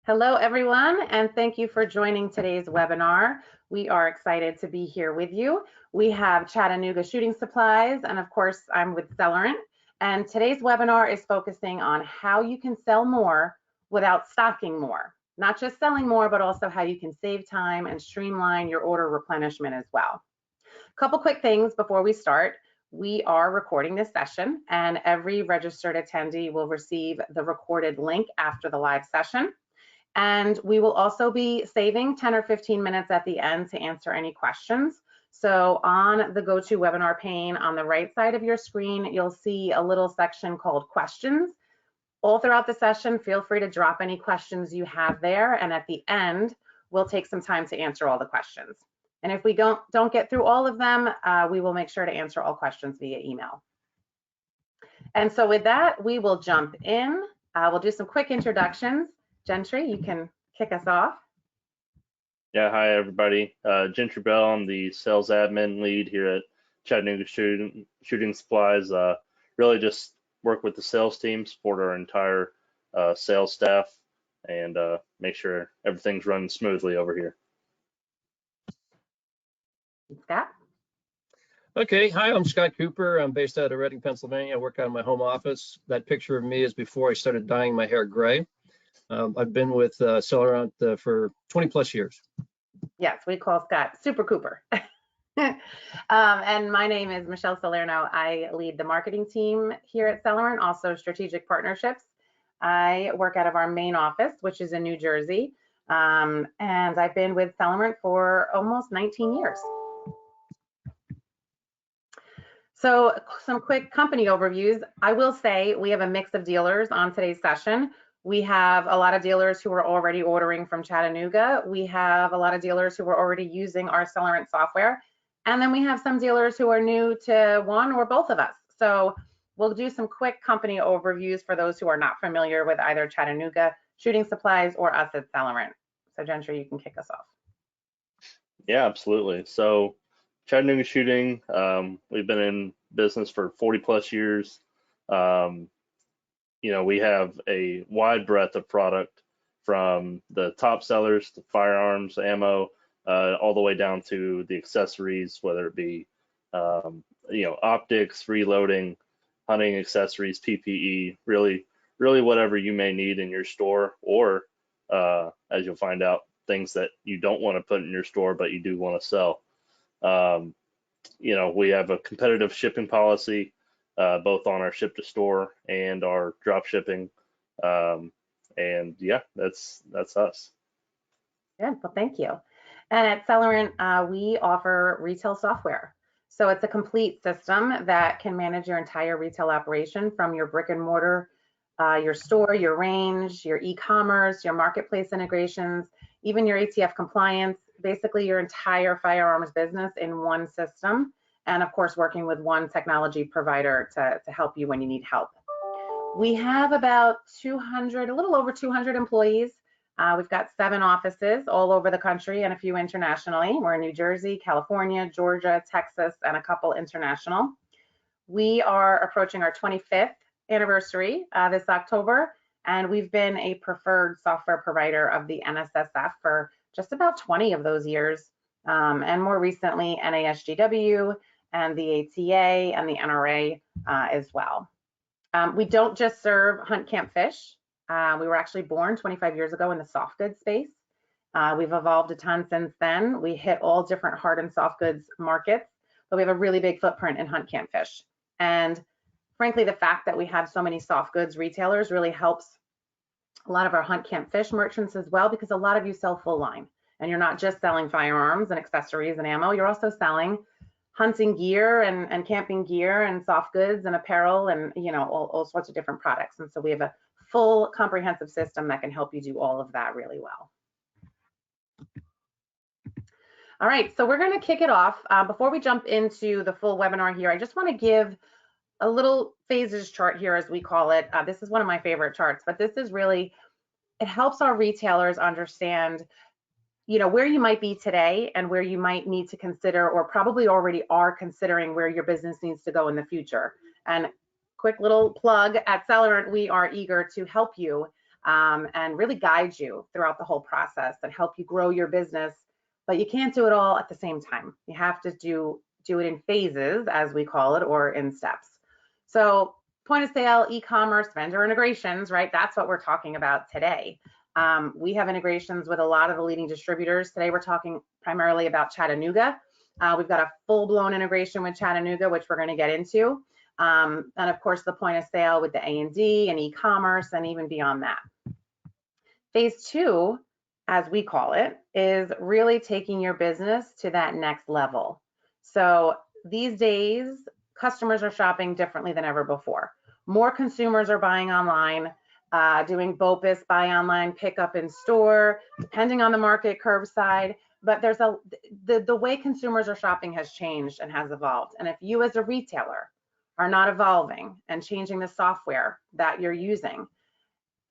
Hello, everyone, and thank you for joining today's webinar. We are excited to be here with you. We have Chattanooga Shooting Supplies, and of course, I'm with Celerant. And today's webinar is focusing on how you can sell more without stocking more. Not just selling more, but also how you can save time and streamline your order replenishment as well. A couple quick things before we start. We are recording this session, and every registered attendee will receive the recorded link after the live session. And we will also be saving 10 or 15 minutes at the end to answer any questions. So on the GoToWebinar pane on the right side of your screen, you'll see a little section called questions. All throughout the session, feel free to drop any questions you have there. And at the end, we'll take some time to answer all the questions. And if we don't get through all of them, we will make sure to answer all questions via email. And so with that, we will jump in. We'll do some quick introductions. Gentry, you can kick us off. Yeah, hi everybody. Gentry Bell, I'm the sales admin lead here at Chattanooga Shooting Supplies. Really just work with the sales team, support our entire sales staff, and make sure everything's running smoothly over here. Scott? Okay, hi, I'm Scott Cooper. I'm based out of Reading, Pennsylvania. I work out of my home office. That picture of me is before I started dyeing my hair gray. I've been with Celerant for 20 plus years. Yes, we call Scott Super Cooper. And my name is Michele Salerno. I lead the marketing team here at Celerant, also strategic partnerships. I work out of our main office, which is in New Jersey. And I've been with Celerant for almost 19 years. So some quick company overviews. I will say we have a mix of dealers on today's session. We have a lot of dealers who are already ordering from Chattanooga. We have a lot of dealers who are already using our Celerant software. And then we have some dealers who are new to one or both of us. So we'll do some quick company overviews for those who are not familiar with either Chattanooga Shooting Supplies or us at Celerant. So Gentry, you can kick us off. Yeah, absolutely. So Chattanooga Shooting, we've been in business for 40 plus years. You know, we have a wide breadth of product from the top sellers to firearms, ammo, all the way down to the accessories, whether it be, you know, optics, reloading, hunting accessories, PPE, really whatever you may need in your store, or as you'll find out, things that you don't want to put in your store, but you do want to sell. You know, we have a competitive shipping policy. Both on our ship to store and our drop shipping. And yeah, that's us. Good, well, thank you. And at Celerant, we offer retail software. So it's a complete system that can manage your entire retail operation, from your brick and mortar, your store, your range, your e-commerce, your marketplace integrations, even your ATF compliance, basically your entire firearms business in one system. And of course, working with one technology provider to help you when you need help. We have about 200, a little over 200 employees. We've got 7 offices all over the country and a few internationally. We're in New Jersey, California, Georgia, Texas, and a couple international. We are approaching our 25th anniversary this October, and we've been a preferred software provider of the NSSF for just about 20 of those years, and more recently NASGW, and the ATA and the NRA as well. We don't just serve hunt, camp, fish. We were actually born 25 years ago in the soft goods space. We've evolved a ton since then. We hit all different hard and soft goods markets, but we have a really big footprint in hunt, camp, fish. And frankly, the fact that we have so many soft goods retailers really helps a lot of our hunt, camp, fish merchants as well, because a lot of you sell full line. And you're not just selling firearms and accessories and ammo, you're also selling hunting gear and camping gear and soft goods and apparel and, you know, all sorts of different products. And so we have a full comprehensive system that can help you do all of that really well. All right, so we're going to kick it off. Before we jump into the full webinar here, I just want to give a little phases chart here, as we call it. This is one of my favorite charts, but this is really, it helps our retailers understand, you know, where you might be today and where you might need to consider, or probably already are considering, where your business needs to go in the future. And quick little plug, at Celerant, we are eager to help you and really guide you throughout the whole process and help you grow your business. But you can't do it all at the same time. You have to do it in phases, as we call it, or in steps. So point of sale, e-commerce, vendor integrations, right? That's what we're talking about today. We have integrations with a lot of the leading distributors. Today we're talking primarily about Chattanooga. We've got a full-blown integration with Chattanooga, which we're going to get into. And of course, the point of sale with the A&D and e-commerce and even beyond that. Phase 2, as we call it, is really taking your business to that next level. So these days, customers are shopping differently than ever before. More consumers are buying online, doing BOPUS, buy online, pick up in store, depending on the market, curbside. But there's the way consumers are shopping has changed and has evolved. And if you as a retailer are not evolving and changing the software that you're using,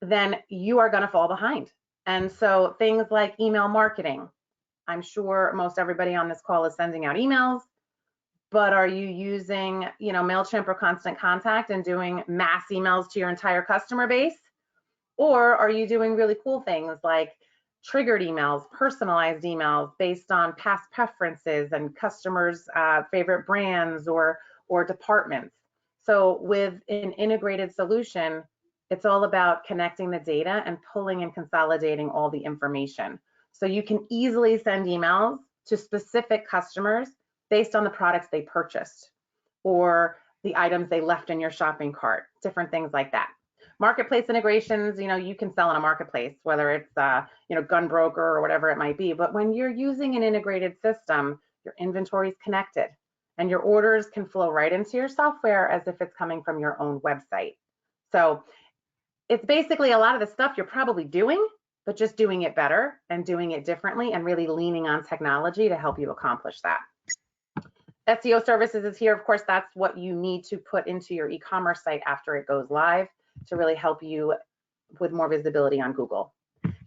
then you are going to fall behind. And so things like email marketing, I'm sure most everybody on this call is sending out emails, but are you using, MailChimp or Constant Contact and doing mass emails to your entire customer base? Or are you doing really cool things like triggered emails, personalized emails based on past preferences and customers' favorite brands or departments? So with an integrated solution, it's all about connecting the data and pulling and consolidating all the information. So you can easily send emails to specific customers based on the products they purchased or the items they left in your shopping cart, different things like that. Marketplace integrations, you can sell in a marketplace, whether it's, gun broker or whatever it might be. But when you're using an integrated system, your inventory is connected and your orders can flow right into your software as if it's coming from your own website. So it's basically a lot of the stuff you're probably doing, but just doing it better and doing it differently and really leaning on technology to help you accomplish that. SEO services is here. Of course, that's what you need to put into your e-commerce site after it goes live to really help you with more visibility on Google.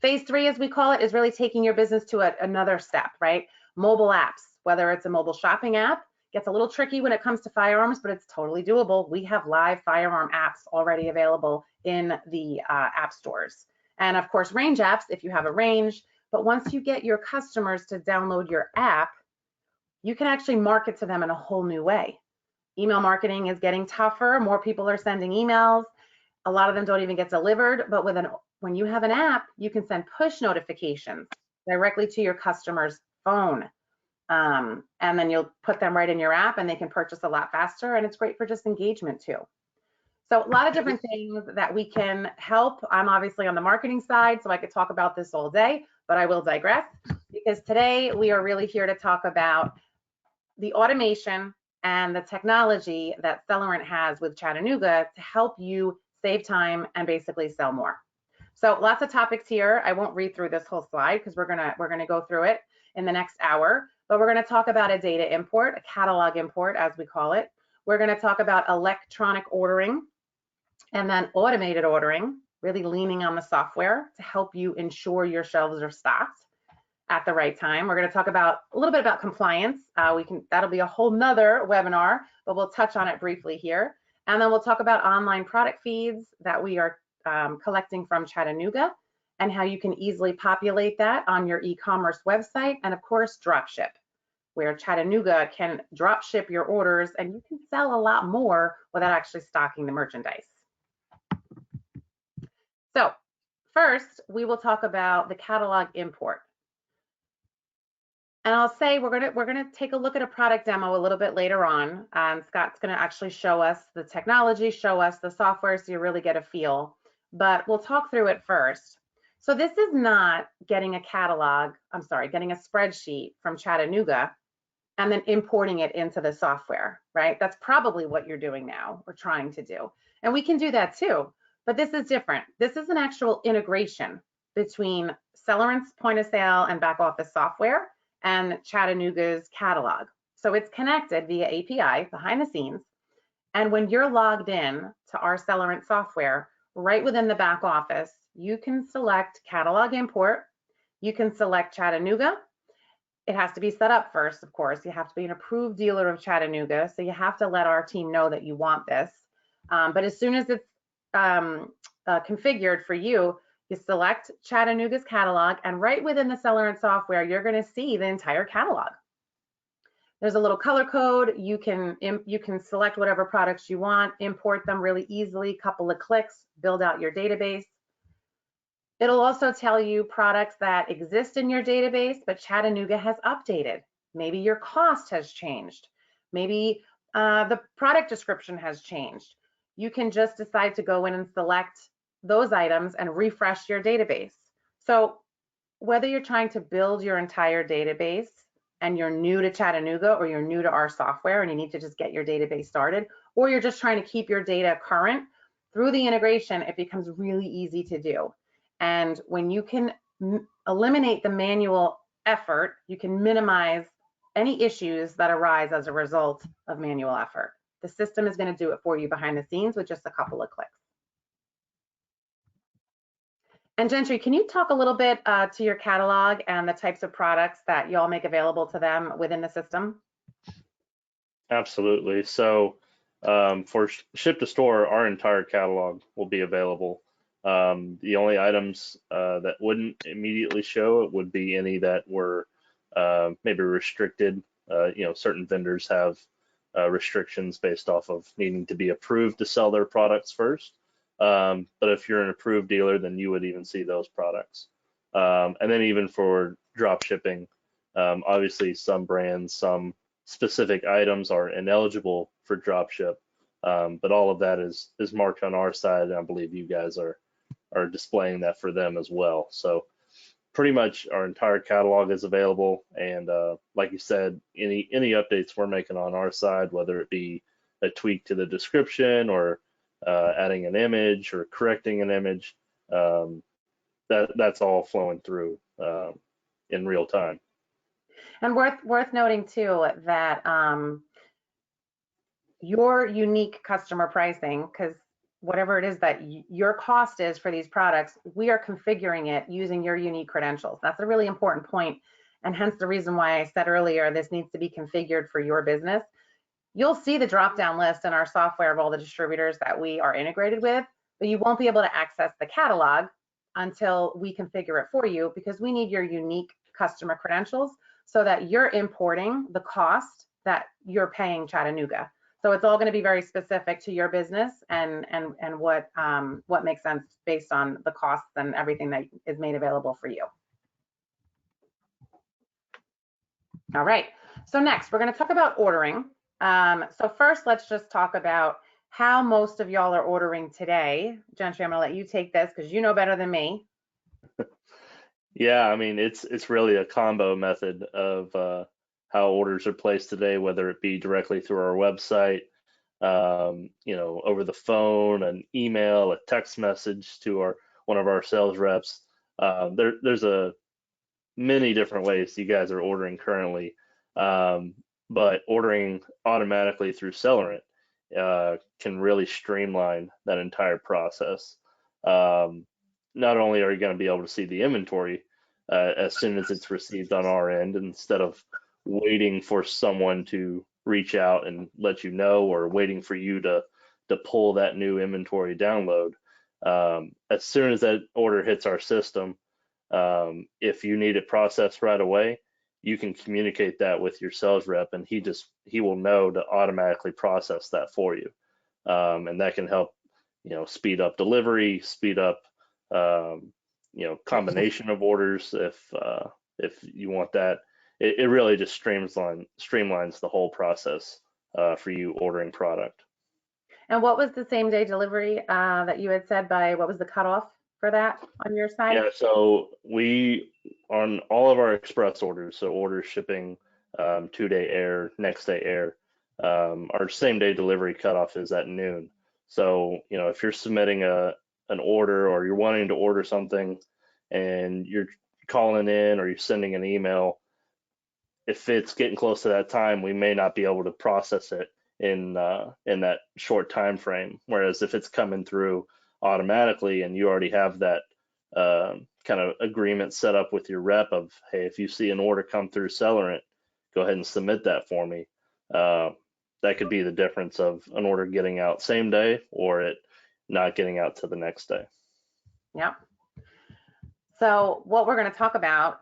Phase 3, as we call it, is really taking your business to another step, right? Mobile apps, whether it's a mobile shopping app, gets a little tricky when it comes to firearms, but it's totally doable. We have live firearm apps already available in the app stores. And of course, range apps, if you have a range. But once you get your customers to download your app, you can actually market to them in a whole new way. Email marketing is getting tougher. More people are sending emails. A lot of them don't even get delivered. But when you have an app, you can send push notifications directly to your customer's phone. And then you'll put them right in your app and they can purchase a lot faster. And it's great for just engagement too. So a lot of different things that we can help. I'm obviously on the marketing side, so I could talk about this all day, but I will digress because today we are really here to talk about the automation and the technology that Celerant has with Chattanooga to help you save time and basically sell more. So lots of topics here. I won't read through this whole slide because we're gonna go through it in the next hour, but we're gonna talk about a data import, a catalog import as we call it. We're gonna talk about electronic ordering and then automated ordering, really leaning on the software to help you ensure your shelves are stocked at the right time. We're going to talk about a little bit about compliance. That'll be a whole nother webinar, but we'll touch on it briefly here. And then we'll talk about online product feeds that we are collecting from Chattanooga and how you can easily populate that on your e-commerce website. And of course, dropship, where Chattanooga can drop ship your orders and you can sell a lot more without actually stocking the merchandise. So first, we will talk about the catalog import. And I'll say we're gonna take a look at a product demo a little bit later on. Scott's gonna actually show us the technology, show us the software so you really get a feel, but we'll talk through it first. So this is not getting a getting a spreadsheet from Chattanooga and then importing it into the software, right? That's probably what you're doing now or trying to do. And we can do that too, but this is different. This is an actual integration between Celerant's point of sale and back office software and Chattanooga's catalog. So it's connected via API behind the scenes. And when you're logged in to our Celerant software, right within the back office, you can select catalog import. You can select Chattanooga. It has to be set up first, of course. You have to be an approved dealer of Chattanooga. So you have to let our team know that you want this. But as soon as it's configured for you, You select Chattanooga's catalog, and right within the Celerant software, you're going to see the entire catalog. There's a little color code. You can select whatever products you want, import them really easily, couple of clicks, build out your database. It'll also tell you products that exist in your database, but Chattanooga has updated. Maybe your cost has changed. Maybe the product description has changed. You can just decide to go in and select those items and refresh your database. So whether you're trying to build your entire database and you're new to Chattanooga, or you're new to our software and you need to just get your database started, or you're just trying to keep your data current, through the integration, it becomes really easy to do. And when you can eliminate the manual effort, you can minimize any issues that arise as a result of manual effort. The system is going to do it for you behind the scenes with just a couple of clicks. And Gentry, can you talk a little bit to your catalog and the types of products that y'all make available to them within the system? Absolutely. So for ship to store, our entire catalog will be available. The only items that wouldn't immediately show would be any that were maybe restricted. Certain vendors have restrictions based off of needing to be approved to sell their products first. But if you're an approved dealer, then you would even see those products. And then even for drop shipping, obviously some brands, some specific items are ineligible for drop ship. But all of that is marked on our side, and I believe you guys are displaying that for them as well. So pretty much our entire catalog is available, and like you said, any updates we're making on our side, whether it be a tweak to the description or adding an image or correcting an image, that's all flowing through in real time. And worth noting too that your unique customer pricing, because whatever it is that your cost is for these products, we are configuring it using your unique credentials. That's a really important point, and hence the reason why I said earlier this needs to be configured for your business. You'll see the drop-down list in our software of all the distributors that we are integrated with, but you won't be able to access the catalog until we configure it for you, because we need your unique customer credentials so that you're importing the cost that you're paying Chattanooga. So it's all going to be very specific to your business and what makes sense based on the costs and everything that is made available for you. All right, so next we're going to talk about ordering. So first, let's just talk about how most of y'all are ordering today. Gentry, I'm going to let you take this because you know better than me. Yeah, I mean, it's really a combo method of how orders are placed today, whether it be directly through our website, over the phone, an email, a text message to one of our sales reps. There's many different ways you guys are ordering currently, but ordering automatically through Celerant can really streamline that entire process. Not only are you going to be able to see the inventory as soon as it's received on our end, instead of waiting for someone to reach out and let you know, or waiting for you to pull that new inventory download. As soon as that order hits our system, if you need it processed right away, you can communicate that with your sales rep, and he will know to automatically process that for you. And that can help, speed up delivery, speed up, combination of orders if you want that. It really just streamlines the whole process for you ordering product. And what was the same day delivery that you had said by, what was the cutoff for that on your side? Yeah, so we, on all of our express orders, so orders shipping 2-day air, next day air, our same day delivery cutoff is at noon. So, if you're submitting an order, or you're wanting to order something and you're calling in or you're sending an email, if it's getting close to that time, we may not be able to process it in that short time frame. Whereas if it's coming through automatically and you already have that kind of agreement set up with your rep of, hey, if you see an order come through Celerant, go ahead and submit that for me. That could be the difference of an order getting out same day or it not getting out to the next day. Yep. So what we're going to talk about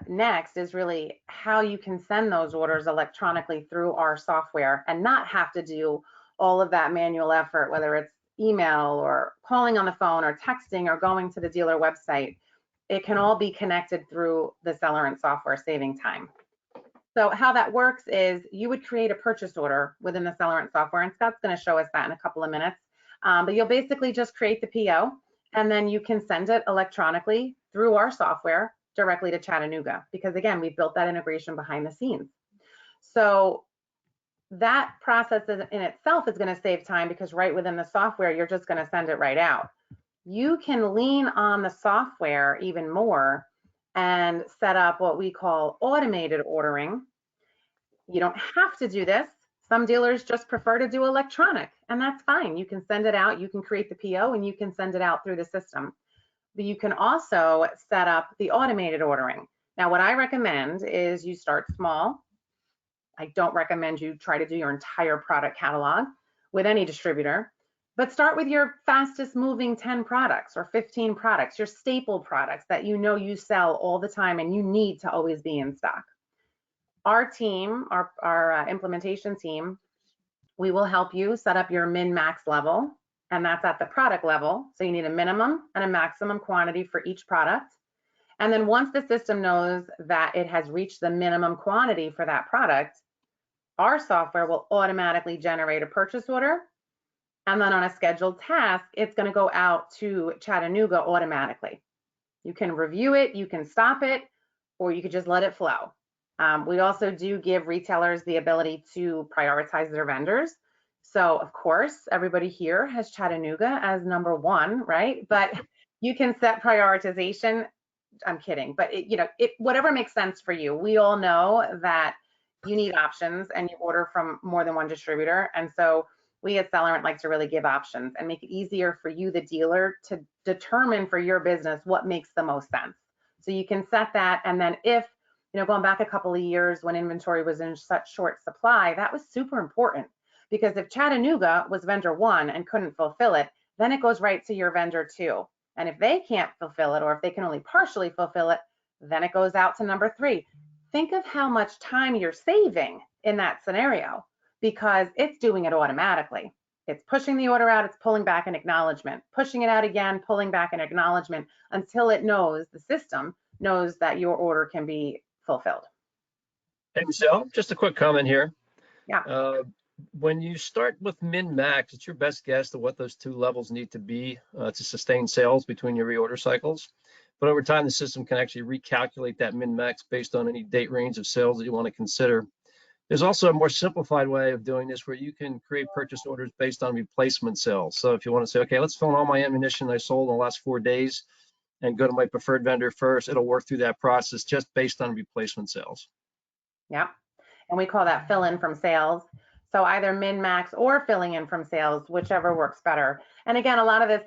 next is really how you can send those orders electronically through our software and not have to do all of that manual effort, whether it's email or calling on the phone or texting or going to the dealer website. It can all be connected through the Celerant software, saving time. So how that works is you would create a purchase order within the Celerant software, and Scott's going to show us that in a couple of minutes. But you'll basically just create the PO, and then you can send it electronically through our software directly to Chattanooga, because again, we've built that integration behind the scenes. So that process in itself is going to save time, because right within the software, you're just going to send it right out. You can lean on the software even more and set up what we call automated ordering. You don't have to do this. Some dealers just prefer to do electronic, and that's fine. You can send it out, you can create the PO, and you can send it out through the system. But you can also set up the automated ordering. Now, what I recommend is you start small. I don't recommend you try to do your entire product catalog with any distributor, but start with your fastest moving 10 products or 15 products, your staple products that you know you sell all the time and you need to always be in stock. Our team, our implementation team, we will help you set up your min-max level, and that's at the product level. So you need a minimum and a maximum quantity for each product. And then once the system knows that it has reached the minimum quantity for that product, our software will automatically generate a purchase order. And then on a scheduled task, it's going to go out to Chattanooga automatically. You can review it, you can stop it, or you could just let it flow. We also do give retailers the ability to prioritize their vendors. So of course, everybody here has Chattanooga as number one, right? But you can set prioritization. I'm kidding, but whatever makes sense for you. We all know that you need options and you order from more than one distributor. And so we at Celerant like to really give options and make it easier for you, the dealer, to determine for your business what makes the most sense. So you can set that. And then if, going back a couple of years when inventory was in such short supply, that was super important, because if Chattanooga was vendor one and couldn't fulfill it, then it goes right to your vendor two. And if they can't fulfill it, or if they can only partially fulfill it, then it goes out to number three. Think of how much time you're saving in that scenario, because it's doing it automatically. It's pushing the order out, it's pulling back an acknowledgement, pushing it out again, pulling back an acknowledgement, until it knows, the system knows, that your order can be fulfilled. Hey, Michele, just a quick comment here. Yeah. When you start with min-max, it's your best guess of what those two levels need to be to sustain sales between your reorder cycles. But over time, the system can actually recalculate that min-max based on any date range of sales that you want to consider. There's also a more simplified way of doing this, where you can create purchase orders based on replacement sales. So if you want to say, okay, let's fill in all my ammunition I sold in the last 4 days and go to my preferred vendor first, it'll work through that process just based on replacement sales. Yeah, and we call that fill in from sales. So either min-max or filling in from sales, whichever works better. And again, a lot of this,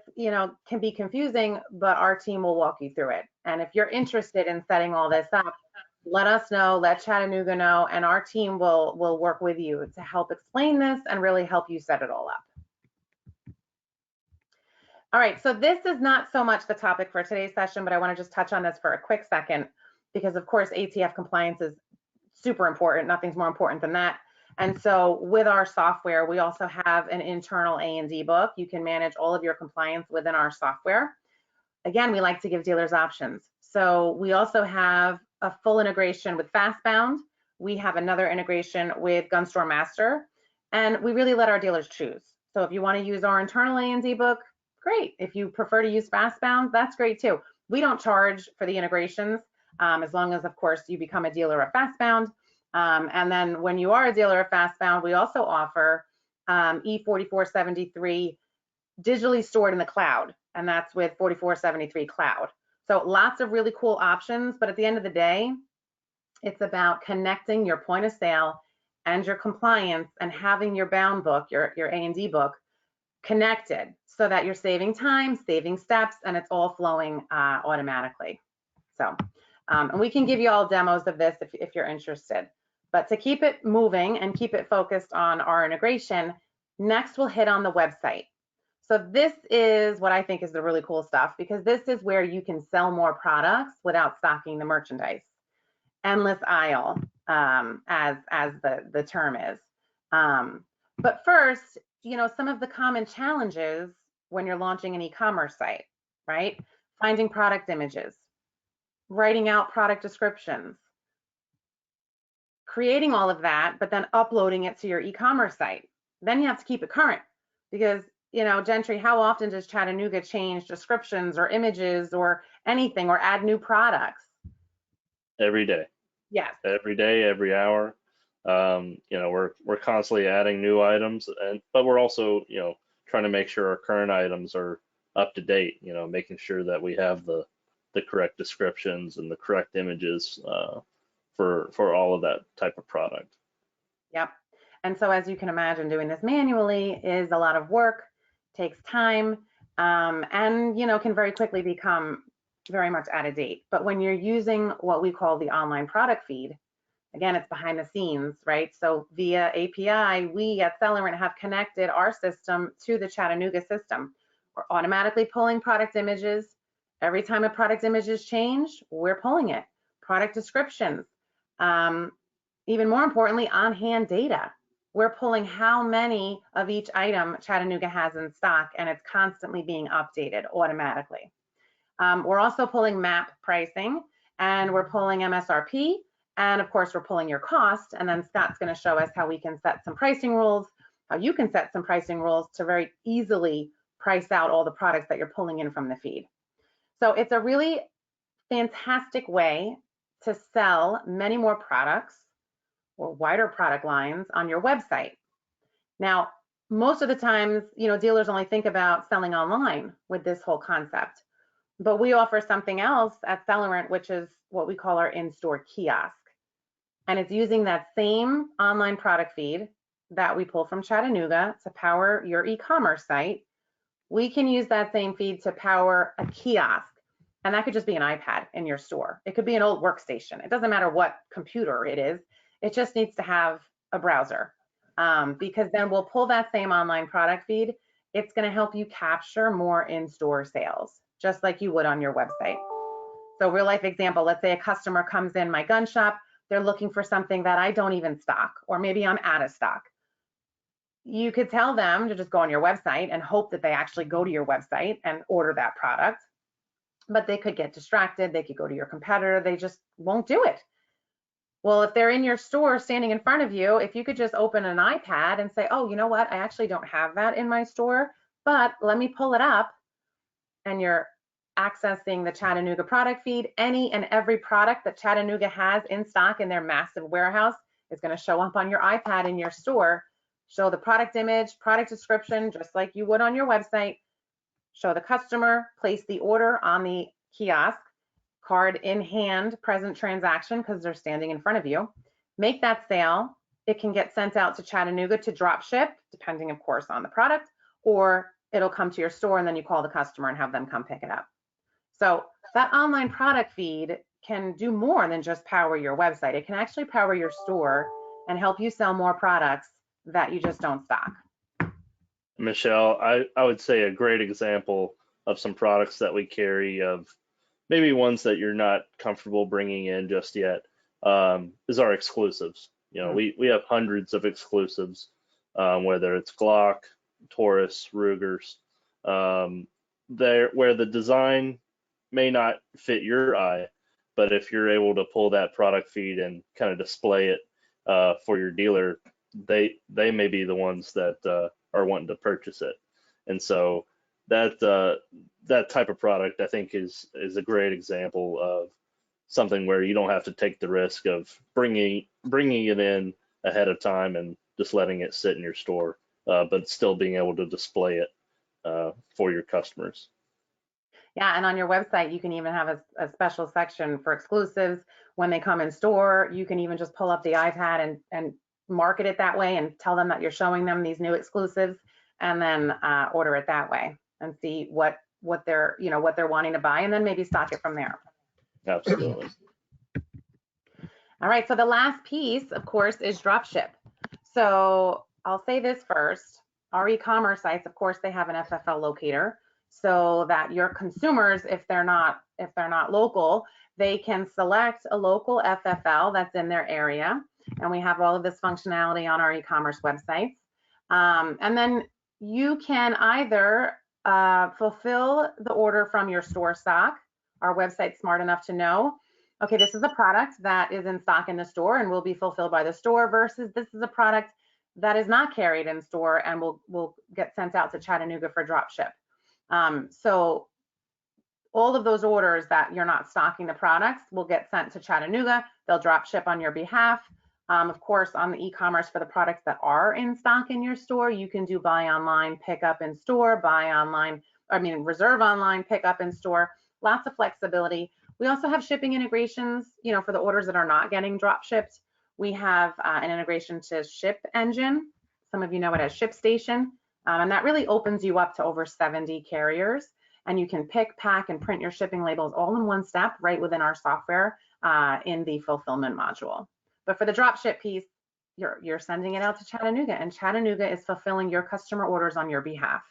can be confusing, but our team will walk you through it. And if you're interested in setting all this up, let us know, let Chattanooga know, and our team will work with you to help explain this and really help you set it all up. All right, so this is not so much the topic for today's session, but I want to just touch on this for a quick second, because of course ATF compliance is super important. Nothing's more important than that. And so with our software, we also have an internal A&D book. You can manage all of your compliance within our software. Again, we like to give dealers options. So we also have a full integration with Fastbound. We have another integration with Gun Store Master, and we really let our dealers choose. So if you want to use our internal A&D book, great. If you prefer to use Fastbound, that's great too. We don't charge for the integrations, as long as, of course, you become a dealer of Fastbound. And then when you are a dealer of Fastbound, we also offer E4473 digitally stored in the cloud, and that's with 4473 Cloud. So lots of really cool options, but at the end of the day, it's about connecting your point of sale and your compliance and having your bound book, your A&D book, connected so that you're saving time, saving steps, and it's all flowing automatically. So, and we can give you all demos of this if you're interested. But to keep it moving and keep it focused on our integration, next we'll hit on the website. So this is what I think is the really cool stuff, because this is where you can sell more products without stocking the merchandise. Endless aisle, as the term is. But first, some of the common challenges when you're launching an e-commerce site, right? Finding product images, writing out product descriptions, creating all of that, but then uploading it to your e-commerce site. Then you have to keep it current, because Gentry, how often does Chattanooga change descriptions or images or anything, or add new products? Every day. Yes. Every day, every hour. We're constantly adding new items, but we're also trying to make sure our current items are up to date. Making sure that we have the correct descriptions and the correct images for all of that type of product. Yep. And so, as you can imagine, doing this manually is a lot of work, takes time, and can very quickly become very much out of date. But when you're using what we call the online product feed, again, it's behind the scenes, right? So via API, we at Celerant have connected our system to the Chattanooga system. We're automatically pulling product images. Every time a product image is changed, we're pulling it. Product descriptions. Even more importantly, on-hand data. We're pulling how many of each item Chattanooga has in stock, and it's constantly being updated automatically. We're also pulling MAP pricing, and we're pulling MSRP, and of course we're pulling your cost, and then Scott's going to show us how we can set some pricing rules, how you can set some pricing rules to very easily price out all the products that you're pulling in from the feed. So it's a really fantastic way to sell many more products or wider product lines on your website. Now, most of the times, dealers only think about selling online with this whole concept. But we offer something else at Celerant, which is what we call our in-store kiosk. And it's using that same online product feed that we pull from Chattanooga to power your e-commerce site. We can use that same feed to power a kiosk. And that could just be an iPad in your store. It could be an old workstation. It doesn't matter what computer it is. It just needs to have a browser, because then we'll pull that same online product feed. It's going to help you capture more in-store sales, just like you would on your website. So real life example, let's say a customer comes in my gun shop, they're looking for something that I don't even stock, or maybe I'm out of stock. You could tell them to just go on your website and hope that they actually go to your website and order that product, but they could get distracted, they could go to your competitor, they just won't do it. Well, if they're in your store standing in front of you, if you could just open an iPad and say, oh, you know what, I actually don't have that in my store, but let me pull it up, and you're accessing the Chattanooga product feed. Any and every product that Chattanooga has in stock in their massive warehouse is going to show up on your iPad in your store. Show the product image, product description, just like you would on your website. Show the customer, place the order on the kiosk, card in hand, present transaction, because they're standing in front of you. Make that sale. It can get sent out to Chattanooga to drop ship, depending, of course, on the product, or it'll come to your store and then you call the customer and have them come pick it up. So that online product feed can do more than just power your website. It can actually power your store and help you sell more products that you just don't stock. Michelle, I would say a great example of some products that we carry, of maybe ones that you're not comfortable bringing in just yet, is our exclusives. We have hundreds of exclusives, whether it's Glock, Taurus, Rugers, where the design may not fit your eye, but if you're able to pull that product feed and kind of display it for your dealer, they may be the ones that are wanting to purchase it. And so that type of product, I think, is a great example of something where you don't have to take the risk of bringing it in ahead of time and just letting it sit in your store, but still being able to display it for your customers. Yeah, and on your website, you can even have a special section for exclusives. When they come in store, you can even just pull up the iPad and market it that way and tell them that you're showing them these new exclusives, and then order it that way and see what they're wanting to buy, and then maybe stock it from there. Absolutely. All right, so the last piece, of course, is drop ship. So I'll say this first. our e-commerce sites, of course, they have an FFL locator so that your consumers, if they're not local, they can select a local FFL that's in their area. And we have all of this functionality on our e-commerce websites. And then you can either fulfill the order from your store stock. Our website's smart enough to know, okay, this is a product that is in stock in the store and will be fulfilled by the store, versus this is a product that is not carried in store and will get sent out to Chattanooga for drop ship. So all of those orders that you're not stocking the products will get sent to Chattanooga. They'll drop ship on your behalf. Of course, on the e-commerce for the products that are in stock in your store, you can do buy online, pick up in store, reserve online, pick up in store. Lots of flexibility. We also have shipping integrations, for the orders that are not getting drop shipped. We have an integration to Ship Engine. Some of you know it as ShipStation, and that really opens you up to over 70 carriers. And you can pick, pack, and print your shipping labels all in one step right within our software in the fulfillment module. But for the drop ship piece, you're sending it out to Chattanooga, and Chattanooga is fulfilling your customer orders on your behalf.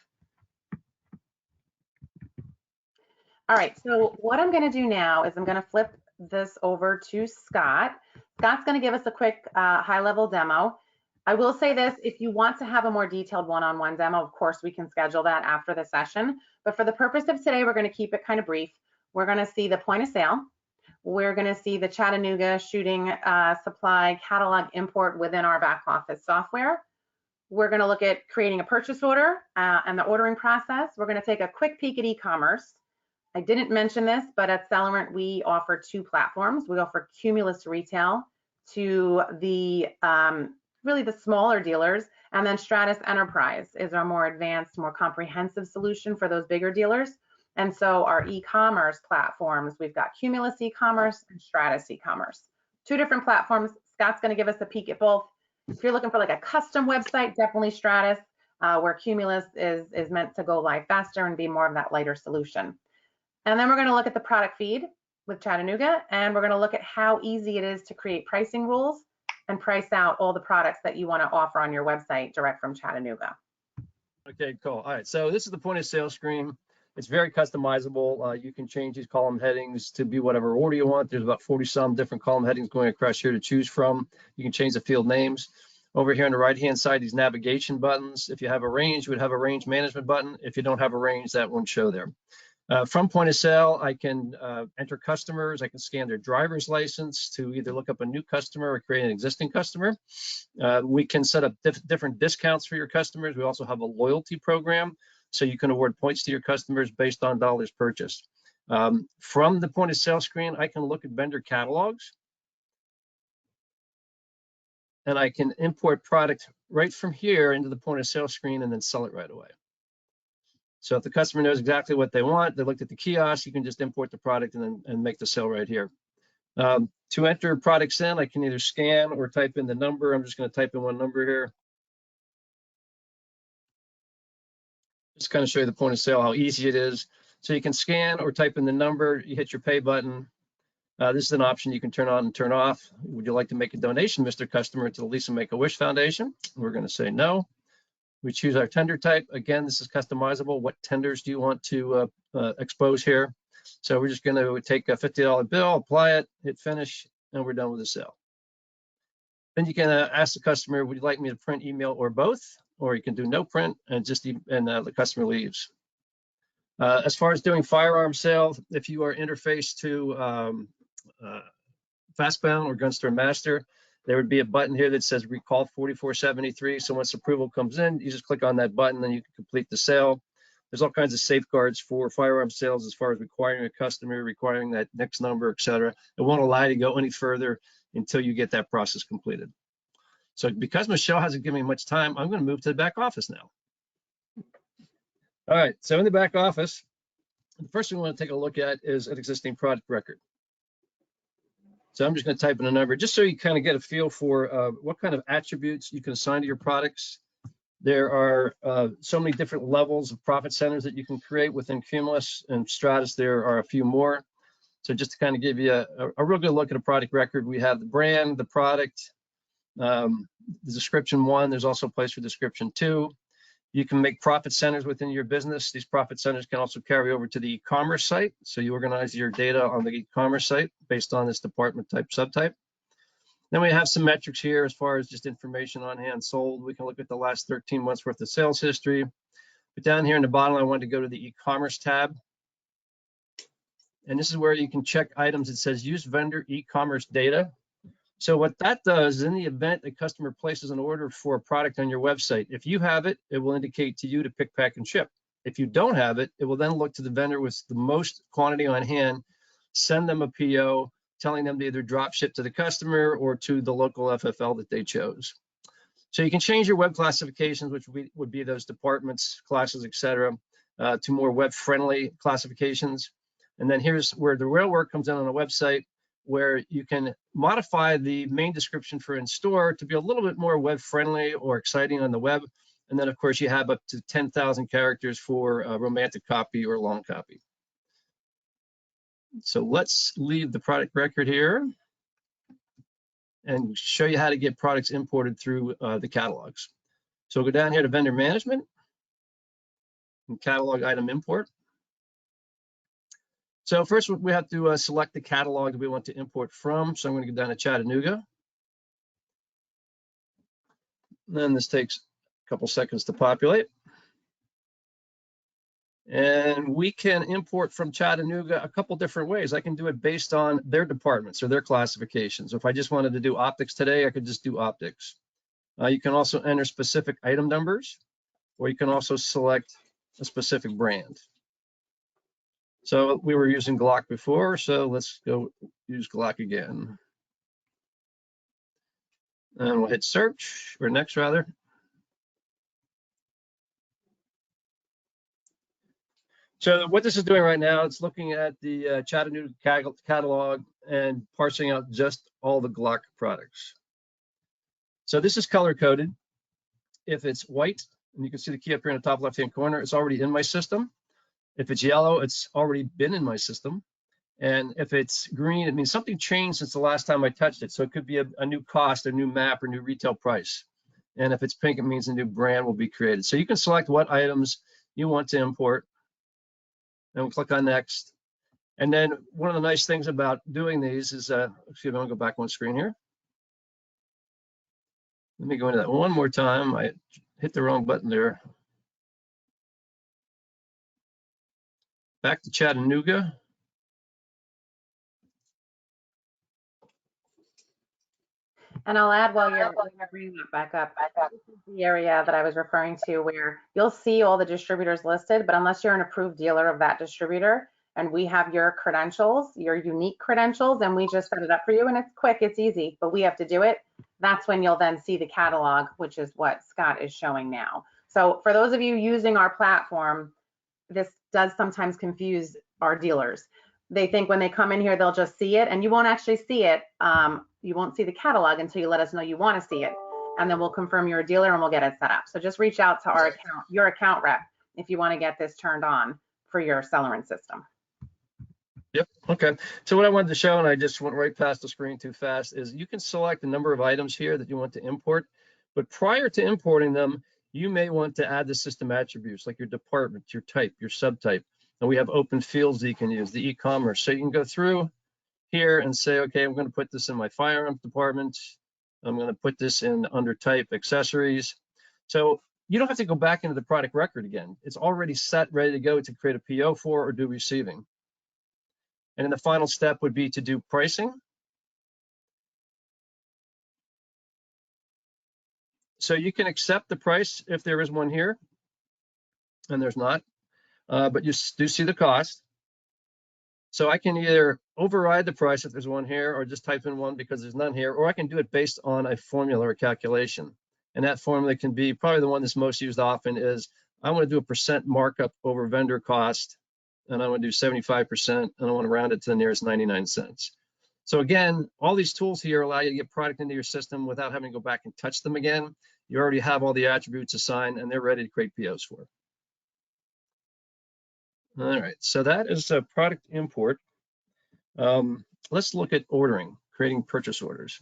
All right, so what I'm going to do now is I'm going to flip this over to Scott. Scott's going to give us a quick high-level demo. I will say this, if you want to have a more detailed one-on-one demo, of course, we can schedule that after the session. But for the purpose of today, we're going to keep it kind of brief. We're going to see the point of sale. We're going to see the Chattanooga Shooting Supply catalog import within our back office software. We're going to look at creating a purchase order and the ordering process. We're going to take a quick peek at e-commerce. I didn't mention this, but at Celerant, we offer two platforms. We offer Cumulus Retail to the really the smaller dealers, and then Stratus Enterprise is our more advanced, more comprehensive solution for those bigger dealers. And so our e-commerce platforms, we've got Cumulus e-commerce and Stratus e-commerce. Two different platforms. Scott's going to give us a peek at both. If you're looking for like a custom website, definitely Stratus, where Cumulus is meant to go live faster and be more of that lighter solution. And then we're going to look at the product feed with Chattanooga, and we're going to look at how easy it is to create pricing rules and price out all the products that you want to offer on your website direct from Chattanooga. Okay, cool. All right, so this is the point of sale screen. It's very customizable. You can change these column headings to be whatever order you want. There's about 40 some different column headings going across here to choose from. You can change the field names. Over here on the right-hand side, these navigation buttons. If you have a range, you would have a range management button. If you don't have a range, that won't show there. From point of sale, I can enter customers. I can scan their driver's license to either look up a new customer or create an existing customer. We can set up different discounts for your customers. We also have a loyalty program, so you can award points to your customers based on dollars purchased. From the point of sale screen, I can look at vendor catalogs, and I can import product right from here into the point of sale screen and then sell it right away. So if the customer knows exactly what they want, they looked at the kiosk, you can just import the product and make the sale right here. To enter products in, I can either scan or type in the number. I'm just going to type in one number here. Just kind of show you the point of sale, how easy it is. So you can scan or type in the number, you hit your pay button. This is an option you can turn on and turn off. Would you like to make a donation, Mr. Customer, to the Lisa Make-A-Wish Foundation? We're going to say no. We choose our tender type. Again, this is customizable. What tenders do you want to expose here? So we're just going to take a $50 bill, apply it, hit finish, and we're done with the sale. Then you can ask the customer, would you like me to print, email, or both? Or you can do no print and just the customer leaves. As far as doing firearm sale, if you are interfaced to Fastbound or Gunstore Master, there would be a button here that says recall 4473. So once approval comes in, you just click on that button, then you can complete the sale. There's all kinds of safeguards for firearm sales as far as requiring a customer, requiring that next number, et cetera. It won't allow you to go any further until you get that process completed. So because Michelle hasn't given me much time, I'm going to move to the back office now. All right, so in the back office, the first thing we want to take a look at is an existing product record. So I'm just going to type in a number just so you kind of get a feel for what kind of attributes you can assign to your products. There are so many different levels of profit centers that you can create within Cumulus and Stratus. There are a few more. So just to kind of give you a real good look at a product record, we have the brand, the product, the description 1. There's also a place for description 2. You can make profit centers within your business. These profit centers can also carry over to the e-commerce site. So you organize your data on the e-commerce site based on this department type, subtype. Then we have some metrics here as far as just information on hand sold. We can look at the last 13 months worth of sales history. But down here in the bottom, I wanted to go to the e-commerce tab. And this is where you can check items. It says use vendor e-commerce data. So what that does is in the event a customer places an order for a product on your website, if you have it, it will indicate to you to pick, pack, and ship. If you don't have it, it will then look to the vendor with the most quantity on hand, send them a PO, telling them to either drop ship to the customer or to the local FFL that they chose. So you can change your web classifications, which would be those departments, classes, etc., to more web-friendly classifications. And then here's where the real work comes in on a website, where you can modify the main description for in-store to be a little bit more web-friendly or exciting on the web. And then, of course, you have up to 10,000 characters for a romantic copy or long copy. So let's leave the product record here and show you how to get products imported through the catalogs. So we'll go down here to vendor management and catalog item import. So first we have to select the catalog that we want to import from. So I'm going to go down to Chattanooga. Then this takes a couple seconds to populate. And we can import from Chattanooga a couple different ways. I can do it based on their departments or their classifications. If I just wanted to do optics today, I could just do optics. You can also enter specific item numbers, or you can also select a specific brand. So we were using Glock before, so let's go use Glock again. And we'll hit search, or next rather. So what this is doing right now, it's looking at the Chattanooga catalog and parsing out just all the Glock products. So this is color coded. If it's white, and you can see the key up here in the top left-hand corner, it's already in my system. If it's yellow, it's already been in my system. And if it's green, it means something changed since the last time I touched it. So it could be a new cost, a new map, or new retail price. And if it's pink, it means a new brand will be created. So you can select what items you want to import. And we'll click on next. And then one of the nice things about doing these is, excuse me, I'll go back one screen here. Let me go into that one more time. I hit the wrong button there. Back to Chattanooga. And I'll add while you're bringing that back up, this is the area that I was referring to where you'll see all the distributors listed, but unless you're an approved dealer of that distributor and we have your credentials, your unique credentials, and we just set it up for you and it's quick, it's easy, but we have to do it. That's when you'll then see the catalog, which is what Scott is showing now. So for those of you using our platform, this does sometimes confuse our dealers. They think when they come in here, they'll just see it, and you won't actually see it. You won't see the catalog until you let us know you want to see it, and then we'll confirm you're a dealer and we'll get it set up. So just reach out to our account, your account rep, if you want to get this turned on for your Celerant system. Yep, okay. So what I wanted to show, and I just went right past the screen too fast, is you can select the number of items here that you want to import, but prior to importing them, you may want to add the system attributes like your department, your type, your subtype. And we have open fields that you can use, the e-commerce. So you can go through here and say, okay, I'm going to put this in my firearms department. I'm going to put this in under type accessories. So you don't have to go back into the product record again. It's already set, ready to go to create a PO for or do receiving. And then the final step would be to do pricing. So you can accept the price if there is one here, and there's not, but you do see the cost. So I can either override the price if there's one here, or just type in one because there's none here, or I can do it based on a formula or calculation. And that formula can be probably the one that's most used often is, I want to do a percent markup over vendor cost, and I want to do 75%, and I want to round it to the nearest 99 cents. So again, all these tools here allow you to get product into your system without having to go back and touch them again. You already have all the attributes assigned, and they're ready to create POs for. All right, so that is a product import. Let's look at ordering, creating purchase orders.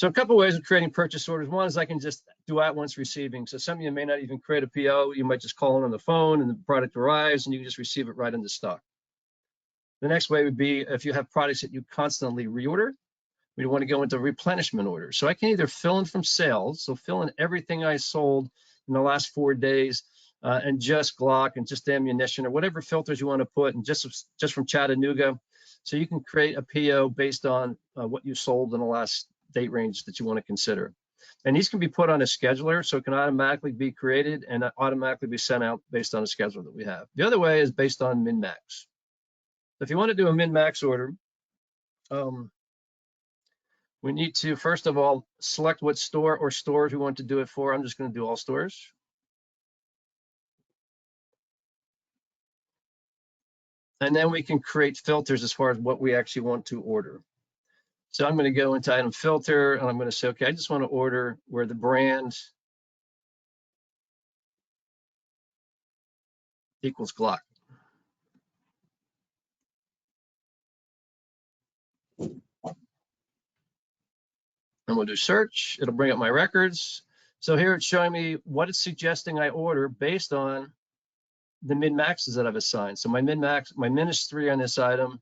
So a couple ways of creating purchase orders. One is I can just do at once receiving. So some of you may not even create a PO. You might just call in on the phone and the product arrives and you can just receive it right into stock. The next way would be if you have products that you constantly reorder, we want to go into replenishment orders. So I can either fill in from sales, so fill in everything I sold in the last 4 days, and just Glock and just ammunition or whatever filters you want to put, and just from Chattanooga. So you can create a PO based on what you sold in the last date range that you want to consider. And these can be put on a scheduler, so it can automatically be created and automatically be sent out based on a schedule that we have. The other way is based on min-max. If you want to do a min-max order, we need to, first of all, select what store or stores we want to do it for. I'm just going to do all stores. And then we can create filters as far as what we actually want to order. So I'm going to go into item filter and I'm going to say, okay, I just want to order where the brand equals Glock. And we'll do search. It'll bring up my records. So here it's showing me what it's suggesting I order based on the min-maxes that I've assigned. So my min-max, my min is 3 on this item.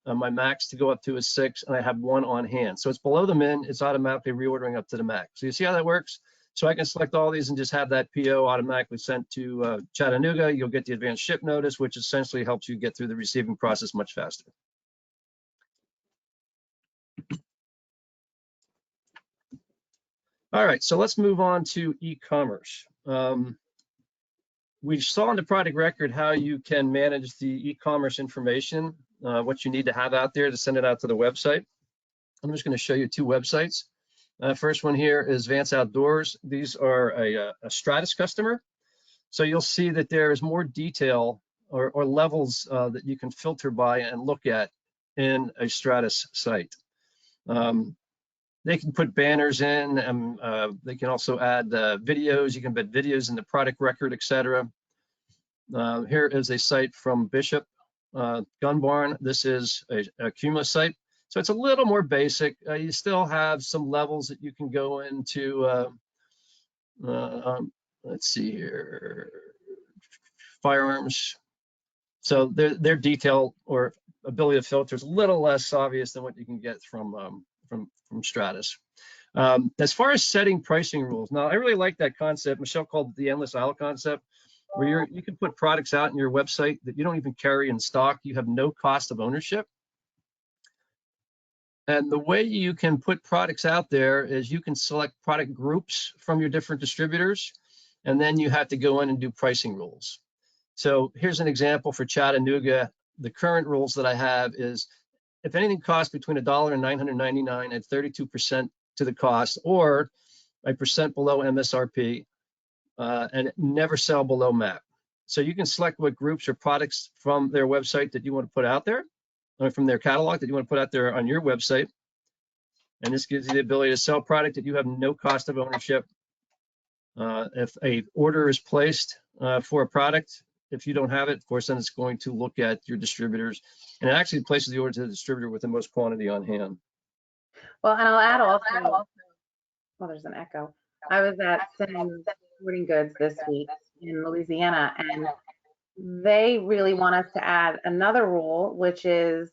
My max to go up to is 6, and I have 1 on hand. So it's below the min, it's automatically reordering up to the max. So you see how that works? So I can select all these and just have that PO automatically sent to Chattanooga. You'll get the advanced ship notice, which essentially helps you get through the receiving process much faster. All right, so let's move on to e-commerce. We saw in the product record how you can manage the e-commerce information, what you need to have out there to send it out to the website. I'm just going to show you 2 websites. First one here is Vance Outdoors. These are a Stratus customer. So you'll see that there is more detail or levels that you can filter by and look at in a Stratus site. They can put banners in, and they can also add videos. You can embed videos in the product record, etc. Here is a site from Bishop Gun Barn. This is a Cumulus site. So it's a little more basic. You still have some levels that you can go into. Let's see here, firearms. So their detail or ability to filter is a little less obvious than what you can get from Stratus. As far as setting pricing rules, now I really like that concept. Michele called it the endless aisle concept, where you can put products out in your website that you don't even carry in stock. You have no cost of ownership. And the way you can put products out there is you can select product groups from your different distributors, and then you have to go in and do pricing rules. So here's an example for Chattanooga. The current rules that I have is if anything costs between $1 and $9.99 at 32% to the cost, or a percent below MSRP, and never sell below MAP. So you can select what groups or products from their website that you want to put out there, or from their catalog that you want to put out there on your website. And this gives you the ability to sell product that you have no cost of ownership. If a order is placed for a product, if you don't have it, of course, then it's going to look at your distributors, and it actually places the order to the distributor with the most quantity on hand. Well, and I'll add also, well, there's an echo. I was at Simmons Sporting Goods this week in Louisiana, and they really want us to add another rule, which is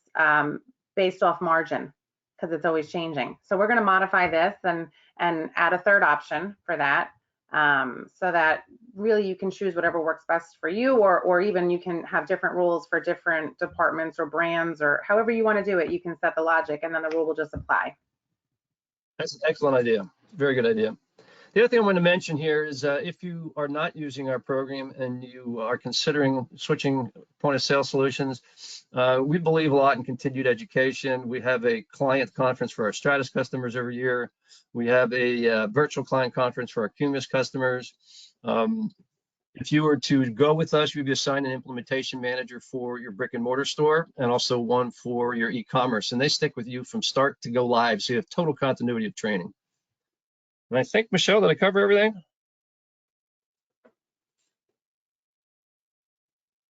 based off margin, because it's always changing. So we're going to modify this and add a third option for that, so that really you can choose whatever works best for you, or even you can have different rules for different departments or brands, or however you want to do it. You can set the logic, and then the rule will just apply. That's an excellent idea. Very good idea. The other thing I want to mention here is if you are not using our program and you are considering switching point of sale solutions, we believe a lot in continued education. We have a client conference for our Stratus customers every year. We have a virtual client conference for our Cumulus customers. If you were to go with us, you'd be assigned an implementation manager for your brick and mortar store and also one for your e-commerce. And they stick with you from start to go live. So you have total continuity of training. And I think, Michele, did I cover everything?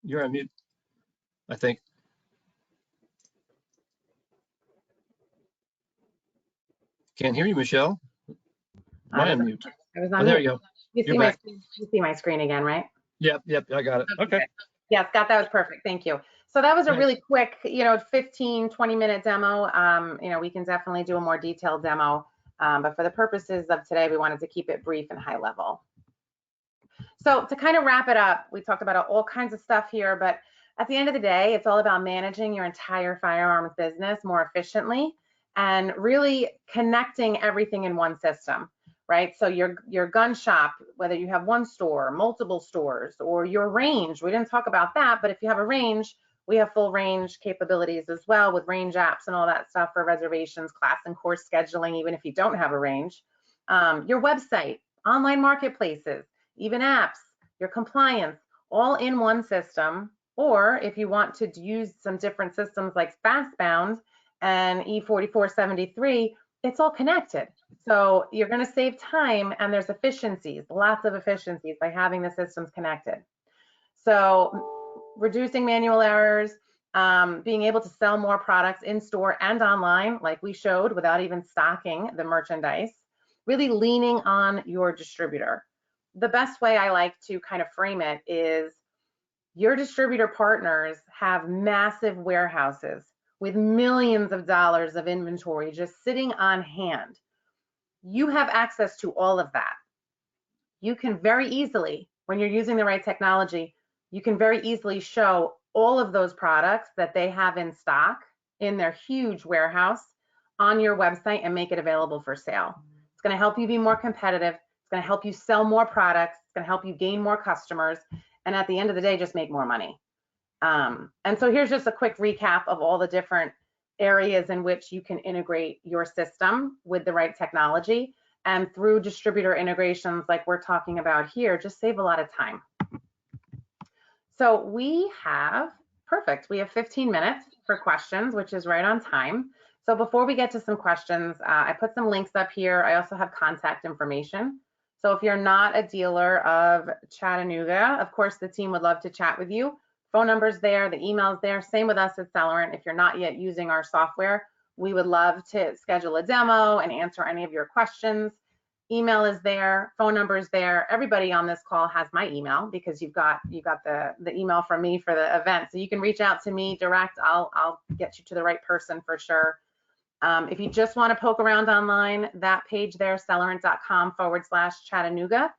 You're on mute, I think. Can't hear you, Michelle. Am I on mute? I was Oh, on there mute. you go. You You're see my back. screen, you see my screen again, right? Yep, I got it. Okay. Yeah, Scott, that was perfect. Thank you. So that was a Thanks. really quick, 15, 20-minute demo. We can definitely do a more detailed demo. But for the purposes of today, we wanted to keep it brief and high level. So to kind of wrap it up, we talked about all kinds of stuff here, but at the end of the day, it's all about managing your entire firearms business more efficiently and really connecting everything in one system, right? So your gun shop, whether you have one store, multiple stores, or your range, we didn't talk about that, but if you have a range, we have full range capabilities as well with range apps and all that stuff for reservations, class and course scheduling, even if you don't have a range. Your website, online marketplaces, even apps, your compliance, all in one system. Or if you want to use some different systems like Fastbound and E4473, it's all connected. So you're going to save time, and there's efficiencies, lots of efficiencies by having the systems connected. So reducing manual errors, being able to sell more products in store and online, like we showed, without even stocking the merchandise, really leaning on your distributor. The best way I like to kind of frame it is your distributor partners have massive warehouses with millions of dollars of inventory just sitting on hand. You have access to all of that. You can very easily, when you're using the right technology, you can very easily show all of those products that they have in stock in their huge warehouse on your website and make it available for sale. It's going to help you be more competitive. It's going to help you sell more products. It's going to help you gain more customers. And at the end of the day, just make more money. And so here's just a quick recap of all the different areas in which you can integrate your system with the right technology. And through distributor integrations like we're talking about here, just save a lot of time. So we have 15 minutes for questions, which is right on time. So before we get to some questions, I put some links up here. I also have contact information. So if you're not a dealer of Chattanooga, of course, the team would love to chat with you. Phone number's there, the email's there. Same with us at Celerant. If you're not yet using our software, we would love to schedule a demo and answer any of your questions. Email is there, phone number is there. Everybody on this call has my email because you got the email from me for the event. So you can reach out to me direct. I'll get you to the right person for sure. If you just want to poke around online, that page there, celerant.com/Chattanooga.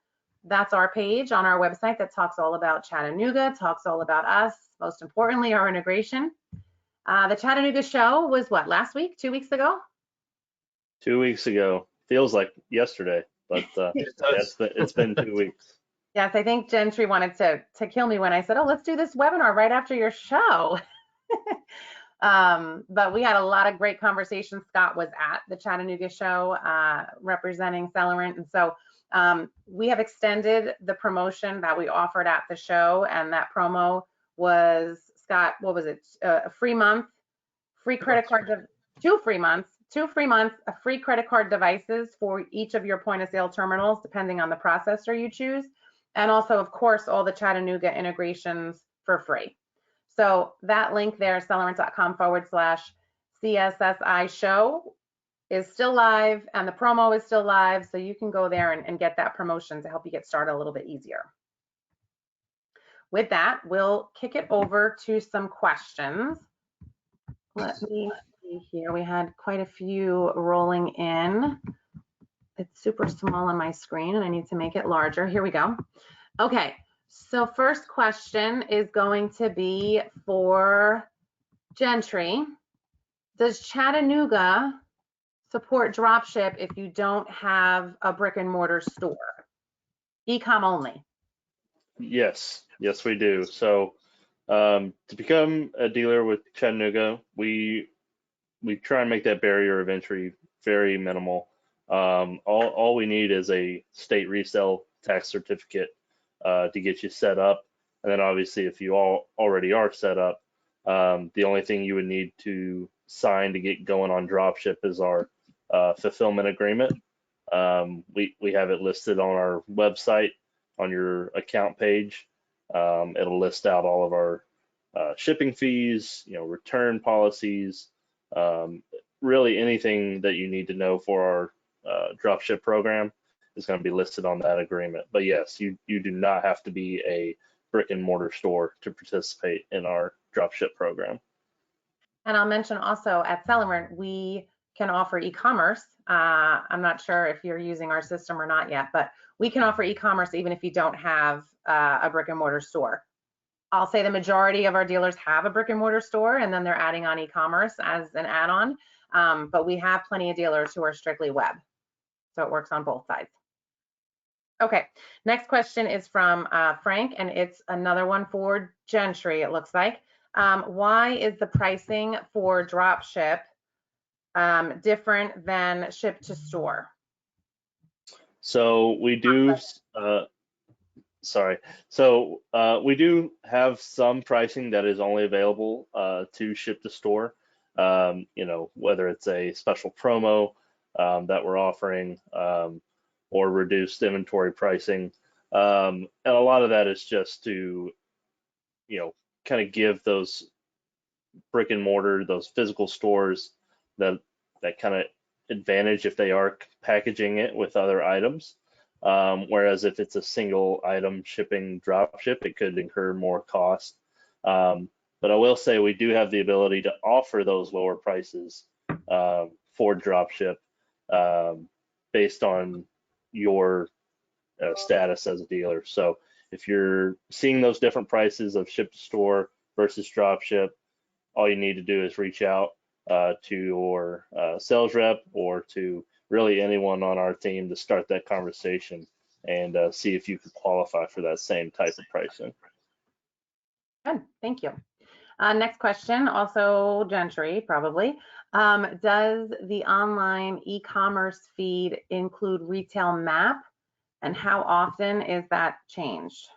That's our page on our website that talks all about Chattanooga, talks all about us, most importantly, our integration. The Chattanooga show was what, last week, 2 weeks ago? 2 weeks ago. Feels like yesterday, but it's been 2 weeks. Yes, I think Gentry wanted to kill me when I said, oh, let's do this webinar right after your show. But we had a lot of great conversations. Scott was at the Chattanooga show representing Celerant. And so we have extended the promotion that we offered at the show. And that promo was, Scott, what was it? A free month, free credit card, 2 free months, a free credit card devices for each of your point of sale terminals, depending on the processor you choose. And also, of course, all the Chattanooga integrations for free. So that link there, celerant.com/CSSI show is still live, and the promo is still live. So you can go there and get that promotion to help you get started a little bit easier. With that, we'll kick it over to some questions. Let me see here. We had quite a few rolling in. It's super small on my screen and I need to make it larger. Here we go. Okay. So first question is going to be for Gentry. Does Chattanooga support dropship if you don't have a brick and mortar store? E-com only? Yes, we do. So to become a dealer with Chattanooga, we try and make that barrier of entry very minimal. All we need is a state resale tax certificate to get you set up. And then obviously if you already are set up, the only thing you would need to sign to get going on dropship is our fulfillment agreement. We have it listed on our website on your account page. It'll list out all of our shipping fees, return policies, really anything that you need to know for our dropship program is going to be listed on that agreement. But yes, you do not have to be a brick and mortar store to participate in our dropship program. And I'll mention also at Celerant, we can offer e-commerce. I'm not sure if you're using our system or not yet, but we can offer e-commerce even if you don't have a brick and mortar store. I'll say the majority of our dealers have a brick and mortar store, and then they're adding on e-commerce as an add-on. But we have plenty of dealers who are strictly web. So it works on both sides. Okay, next question is from Frank, and it's another one for Gentry, it looks like. Why is the pricing for drop ship different than ship to store? So we do, we do have some pricing that is only available to ship to store. Whether it's a special promo that we're offering or reduced inventory pricing. And a lot of that is just to, kind of give those brick and mortar, those physical stores that kind of advantage if they are packaging it with other items. Whereas if it's a single item shipping drop ship, it could incur more cost. But I will say we do have the ability to offer those lower prices for drop ship based on your status as a dealer. So if you're seeing those different prices of ship to store versus drop ship, all you need to do is reach out to your sales rep or to really anyone on our team to start that conversation and see if you could qualify for that same type of pricing. Good, thank you. Next question, also Gentry, probably. Does the online e-commerce feed include retail map, and how often is that changed?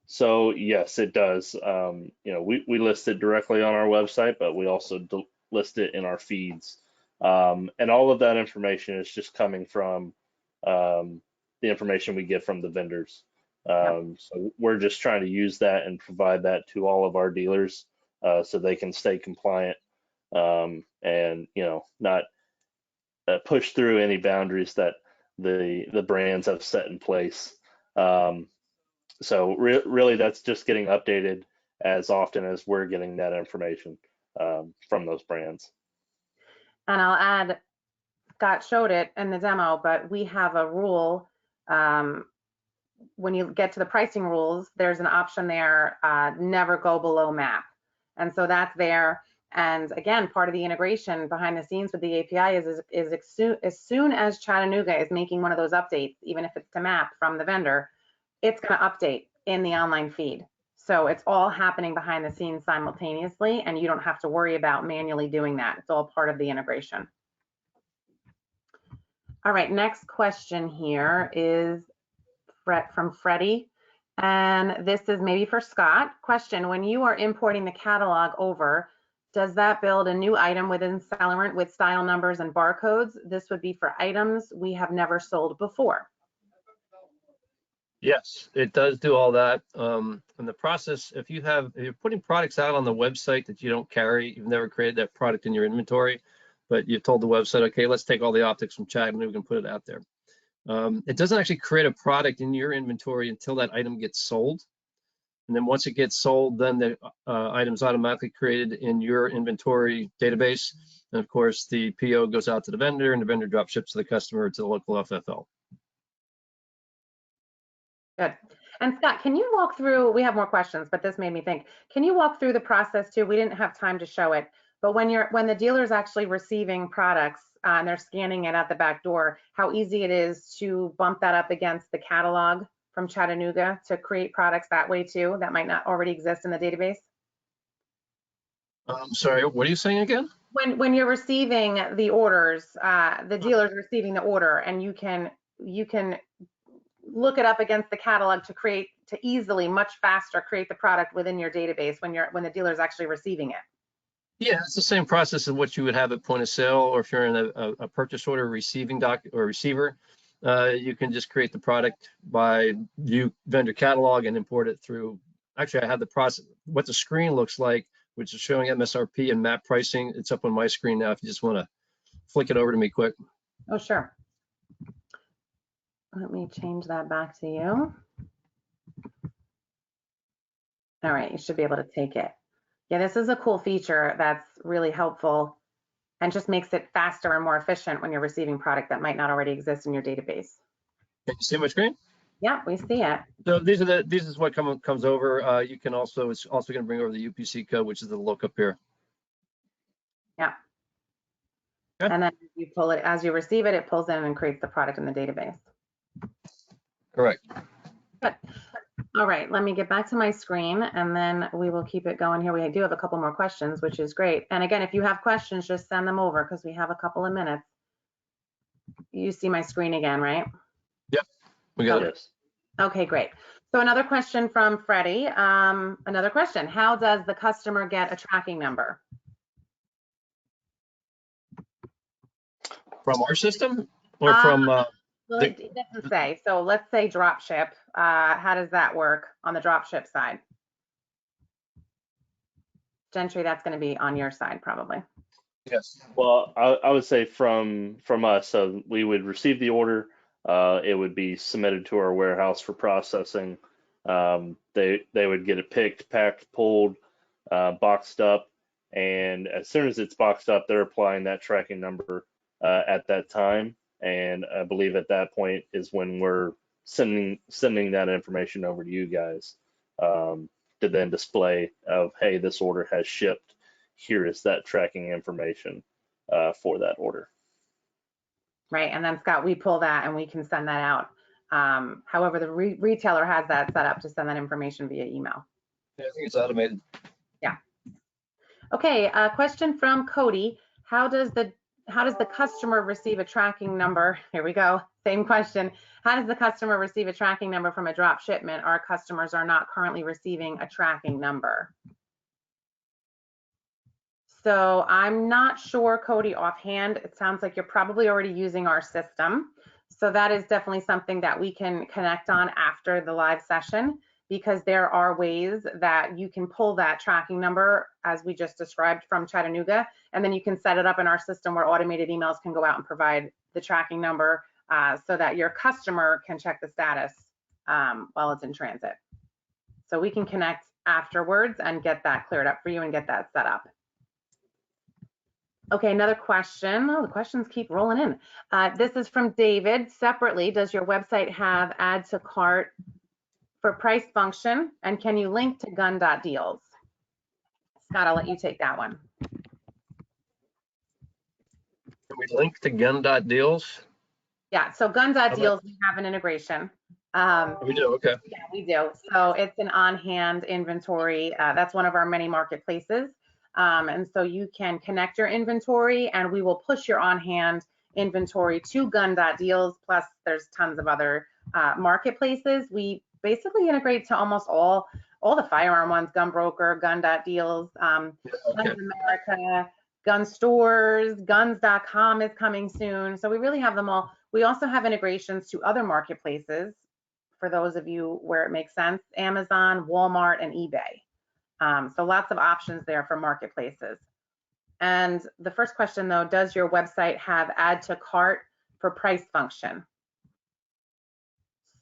So yes, it does. We list it directly on our website, but we also list it in our feeds. And all of that information is just coming from the information we get from the vendors. So we're just trying to use that and provide that to all of our dealers so they can stay compliant and not push through any boundaries that the brands have set in place. So really that's just getting updated as often as we're getting that information from those brands. And I'll add, Scott showed it in the demo, but we have a rule. When you get to the pricing rules, there's an option there, never go below map. And so that's there. And again, part of the integration behind the scenes with the API is as soon as Chattanooga is making one of those updates, even if it's to map from the vendor, it's going to update in the online feed. So it's all happening behind the scenes simultaneously, and you don't have to worry about manually doing that. It's all part of the integration. All right, next question here is from Freddie, and this is maybe for Scott. Question, when you are importing the catalog over, does that build a new item within Celerant with style numbers and barcodes? This would be for items we have never sold before. Yes, it does do all that. In the process, if you're putting products out on the website that you don't carry, you've never created that product in your inventory, but you've told the website, okay, let's take all the optics from Chattanooga and put it out there. It doesn't actually create a product in your inventory until that item gets sold. And then once it gets sold, then the item's automatically created in your inventory database. And of course, the PO goes out to the vendor, and the vendor drop ships to the customer to the local FFL. Good. And Scott, can you walk through, we have more questions, but this made me think, can you walk through the process too? We didn't have time to show it, but when the dealer is actually receiving products and they're scanning it at the back door, how easy it is to bump that up against the catalog from Chattanooga to create products that way too, that might not already exist in the database? Sorry, what are you saying again? When you're receiving the orders, the dealer's receiving the order, and you can look it up against the catalog to easily, much faster create the product within your database when the dealer is actually receiving it. Yeah, it's the same process of what you would have at point of sale, or if you're in a purchase order receiving receiver, you can just create the product by view vendor catalog and import it through. Actually, I have the process, what the screen looks like which is showing MSRP and map pricing. It's up on my screen now if you just want to flick it over to me quick. Oh, sure. Let me change that back to you. All right, you should be able to take it. Yeah, this is a cool feature that's really helpful and just makes it faster and more efficient when you're receiving product that might not already exist in your database. Can you see my screen? Yeah, we see it. So this is what comes over. You can also, it's also going to bring over the UPC code, which is the lookup here. Yeah. Okay. And then you pull it, as you receive it, it pulls in and creates the product in the database. Correct. Good. All right, let me get back to my screen and then we will keep it going here. We do have a couple more questions, which is great. And again, if you have questions, just send them over because we have a couple of minutes. You see my screen again, right? Yep, we got it. Yes. Okay, great. So another question from Freddie. Another question, how does the customer get a tracking number? From our system or from? Well, it doesn't say. So let's say drop ship. How does that work on the drop ship side? Gentry, that's going to be on your side probably. Yes. Well, I would say from us, so we would receive the order. It would be submitted to our warehouse for processing. They would get it picked, packed, pulled, boxed up, and as soon as it's boxed up, they're applying that tracking number at that time. And I believe at that point is when we're sending that information over to you guys to then display of, hey, this order has shipped. Here is that tracking information for that order. Right, and then Scott, we pull that and we can send that out. However, the retailer has that set up to send that information via email. Yeah, I think it's automated. Yeah. Okay, a question from Cody. How does the customer receive a tracking number? Here we go, same question. How does the customer receive a tracking number from a drop shipment? Our customers are not currently receiving a tracking number. So I'm not sure, Cody, offhand. It sounds like you're probably already using our system. So that is definitely something that we can connect on after the live session, because there are ways that you can pull that tracking number as we just described from Chattanooga, and then you can set it up in our system where automated emails can go out and provide the tracking number so that your customer can check the status while it's in transit. So we can connect afterwards and get that cleared up for you and get that set up. Okay, another question. Oh, the questions keep rolling in. This is from David. Separately, does your website have add to cart for price function? And can you link to gun.deals? Scott, I'll let you take that one. Can we link to gun.deals? Yeah, so gun.deals, we have an integration. We do, okay. Yeah, we do. So it's an on-hand inventory. That's one of our many marketplaces. And so you can connect your inventory and we will push your on-hand inventory to gun.deals. Plus there's tons of other marketplaces. We basically integrate to almost all the firearm ones, Gun Broker, gun.deals, Guns America, gun stores, guns.com is coming soon. So we really have them all. We also have integrations to other marketplaces for those of you where it makes sense, Amazon, Walmart, and eBay. So lots of options there for marketplaces. And the first question though, does your website have add to cart for price function?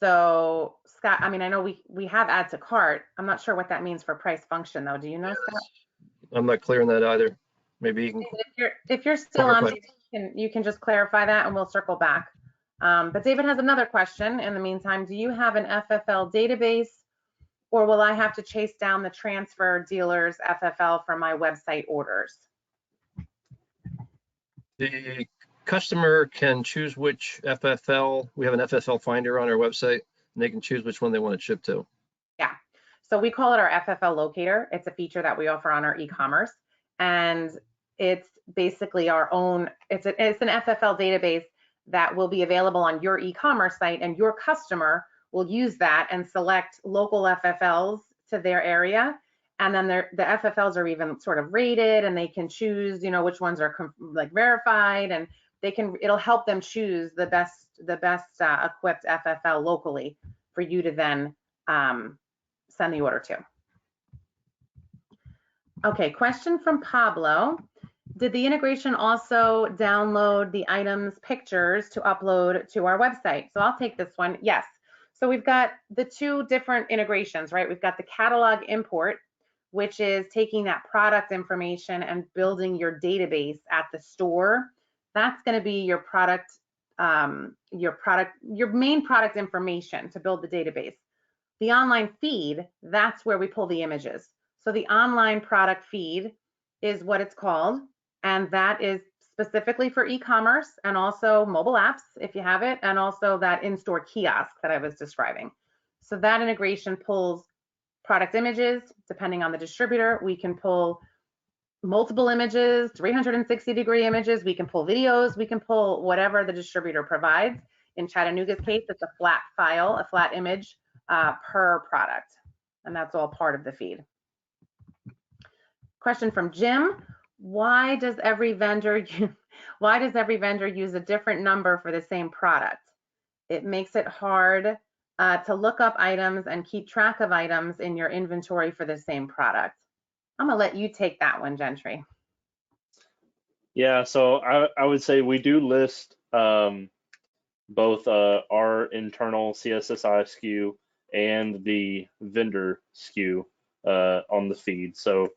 So Scott, I mean, I know we have add to cart. I'm not sure what that means for price function though. Do you know, Scott? I'm not clear on that either. Maybe you can. If you're still on, you can just clarify that and we'll circle back. But David has another question in the meantime. Do you have an FFL database, or will I have to chase down the transfer dealer's FFL for my website orders? The customer can choose which FFL. We have an FFL finder on our website, and they can choose which one they want to ship to. Yeah, so we call it our FFL locator. It's a feature that we offer on our e-commerce, and it's basically our own, it's an FFL database that will be available on your e-commerce site, and your customer will use that and select local FFLs to their area. And then the FFLs are even sort of rated, and they can choose, you know, which ones are like verified, and it'll help them choose the best equipped FFL locally for you to then send the order to. Okay, question from Pablo. Did the integration also download the items pictures to upload to our website? So I'll take this one. Yes. So we've got the two different integrations, right? We've got the catalog import, which is taking that product information and building your database at the store. That's going to be your product, your main product information to build the database. The online feed, that's where we pull the images. So the online product feed is what it's called, and that is specifically for e-commerce and also mobile apps if you have it, and also that in-store kiosk that I was describing. So that integration pulls product images. Depending on the distributor, we can pull multiple images, 360-degree images, we can pull videos, we can pull whatever the distributor provides. In Chattanooga's case, it's a flat file, a flat image per product, and that's all part of the feed. Question from Jim: why does every vendor use a different number for the same product? It makes it hard to look up items and keep track of items in your inventory for the same product. I'm gonna let you take that one, Gentry. Yeah, so I would say we do list both our internal CSSI SKU and the vendor SKU on the feed. So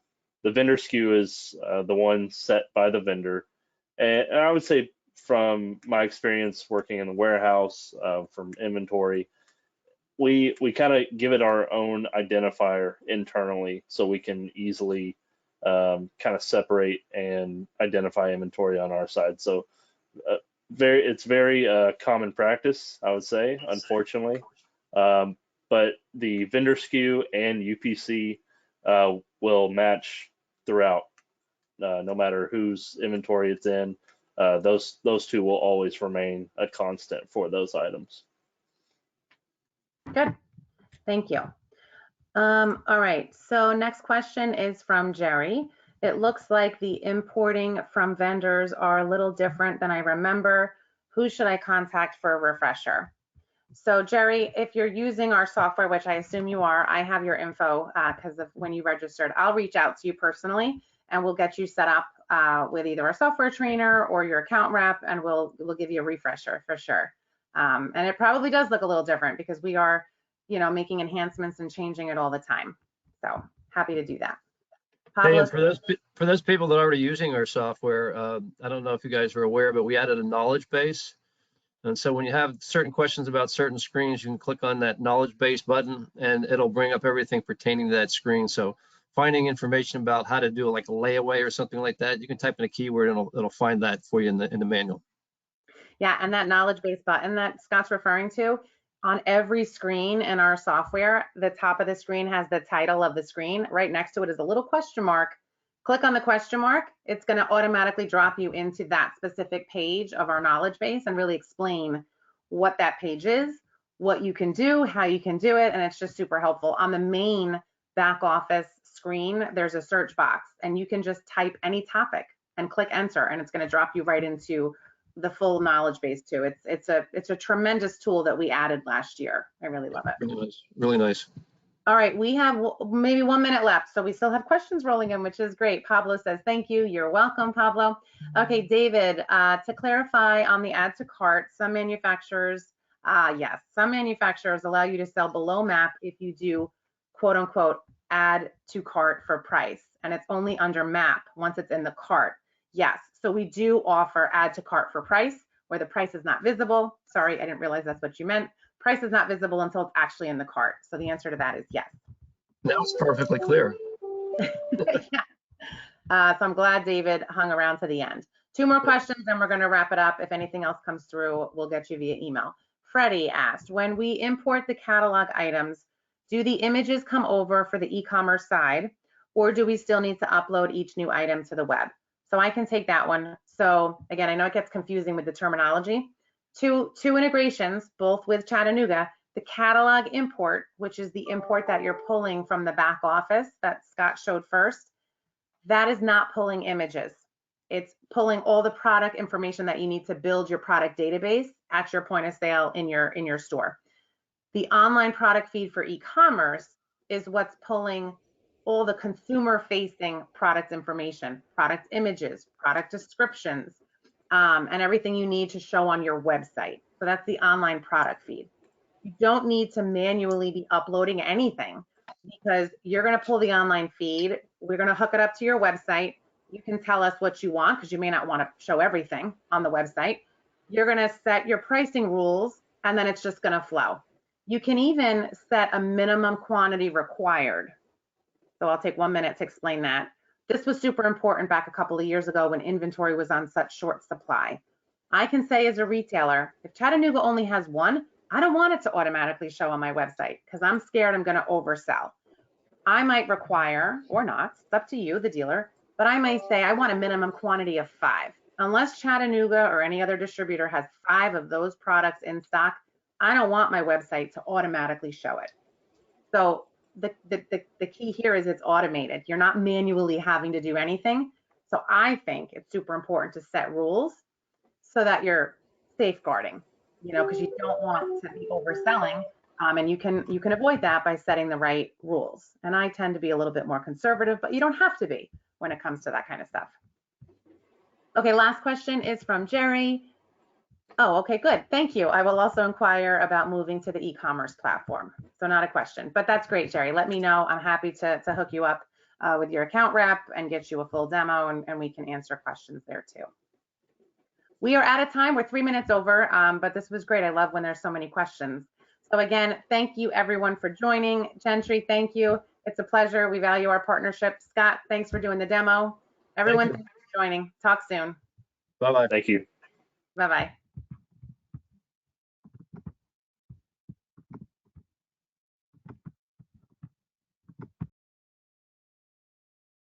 the vendor SKU is the one set by the vendor. And I would say from my experience working in the warehouse from inventory, we kind of give it our own identifier internally so we can easily kind of separate and identify inventory on our side. So it's very common practice, I would say, unfortunately. But the vendor SKU and UPC will match throughout, no matter whose inventory it's in. Those two will always remain a constant for those items. Good, thank you. All right, so next question is from Jerry. It looks like the importing from vendors are a little different than I remember. Who should I contact for a refresher? So Jerry, if you're using our software, which I assume you are, I have your info because of when you registered. I'll reach out to you personally and we'll get you set up with either a software trainer or your account rep, and we'll give you a refresher for sure. And it probably does look a little different because we are, making enhancements and changing it all the time. So happy to do that. Hey, and for those people that are already using our software, I don't know if you guys are aware, but we added a knowledge base. And so when you have certain questions about certain screens, you can click on that knowledge base button and it'll bring up everything pertaining to that screen. So finding information about how to do like a layaway or something like that, you can type in a keyword and it'll find that for you in the manual. Yeah, and that knowledge base button that Scott's referring to, on every screen in our software, the top of the screen has the title of the screen. Right next to it is a little question mark. Click on the question mark. It's going to automatically drop you into that specific page of our knowledge base and really explain what that page is, what you can do, how you can do it, and it's just super helpful. On the main back office screen, there's a search box, and you can just type any topic and click enter, and it's going to drop you right into the full knowledge base too. It's a tremendous tool that we added last year. I really love it. Really nice. Really nice. All right, we have maybe 1 minute left, so we still have questions rolling in, which is great. Pablo says, thank you. You're welcome, Pablo. Okay, David, to clarify on the add to cart, some manufacturers, yes, some manufacturers allow you to sell below MAP if you do quote unquote add to cart for price, and it's only under MAP once it's in the cart. Yes, so we do offer add to cart for price where the price is not visible. Sorry, I didn't realize that's what you meant. Price is not visible until it's actually in the cart. So the answer to that is yes. That was perfectly clear. Yeah. So I'm glad David hung around to the end. 2 more questions and we're going to wrap it up. If anything else comes through, we'll get you via email. Freddie asked, when we import the catalog items, do the images come over for the e-commerce side, or do we still need to upload each new item to the web? So I can take that one. So again, I know it gets confusing with the terminology. Two integrations, both with Chattanooga, the catalog import, which is the import that you're pulling from the back office that Scott showed first, that is not pulling images. It's pulling all the product information that you need to build your product database at your point of sale in your store. The online product feed for e-commerce is what's pulling all the consumer-facing product information, product images, product descriptions, and everything you need to show on your website. So that's the online product feed. You don't need to manually be uploading anything because you're going to pull the online feed. We're going to hook it up to your website. You can tell us what you want because you may not want to show everything on the website. You're going to set your pricing rules and then it's just going to flow. You can even set a minimum quantity required. So I'll take 1 minute to explain that. This was super important back a couple of years ago when inventory was on such short supply. I can say as a retailer, if Chattanooga only has one, I don't want it to automatically show on my website because I'm scared I'm going to oversell. I might require, or not, it's up to you, the dealer, but I may say I want a minimum quantity of 5. Unless Chattanooga or any other distributor has 5 of those products in stock, I don't want my website to automatically show it. So the key here is it's automated. You're not manually having to do anything. So I think it's super important to set rules so that you're safeguarding, because you don't want to be overselling. And you can avoid that by setting the right rules. And I tend to be a little bit more conservative, but you don't have to be when it comes to that kind of stuff. Okay, last question is from Jerry. Oh, okay, good. Thank you. I will also inquire about moving to the e-commerce platform. So not a question, but that's great, Jerry. Let me know. I'm happy to hook you up with your account rep and get you a full demo, and we can answer questions there too. We are out of time. We're 3 minutes over, but this was great. I love when there's so many questions. So again, thank you everyone for joining. Gentry, thank you. It's a pleasure. We value our partnership. Scott, thanks for doing the demo. Everyone, thanks for joining. Talk soon. Bye-bye. Thank you. Bye-bye.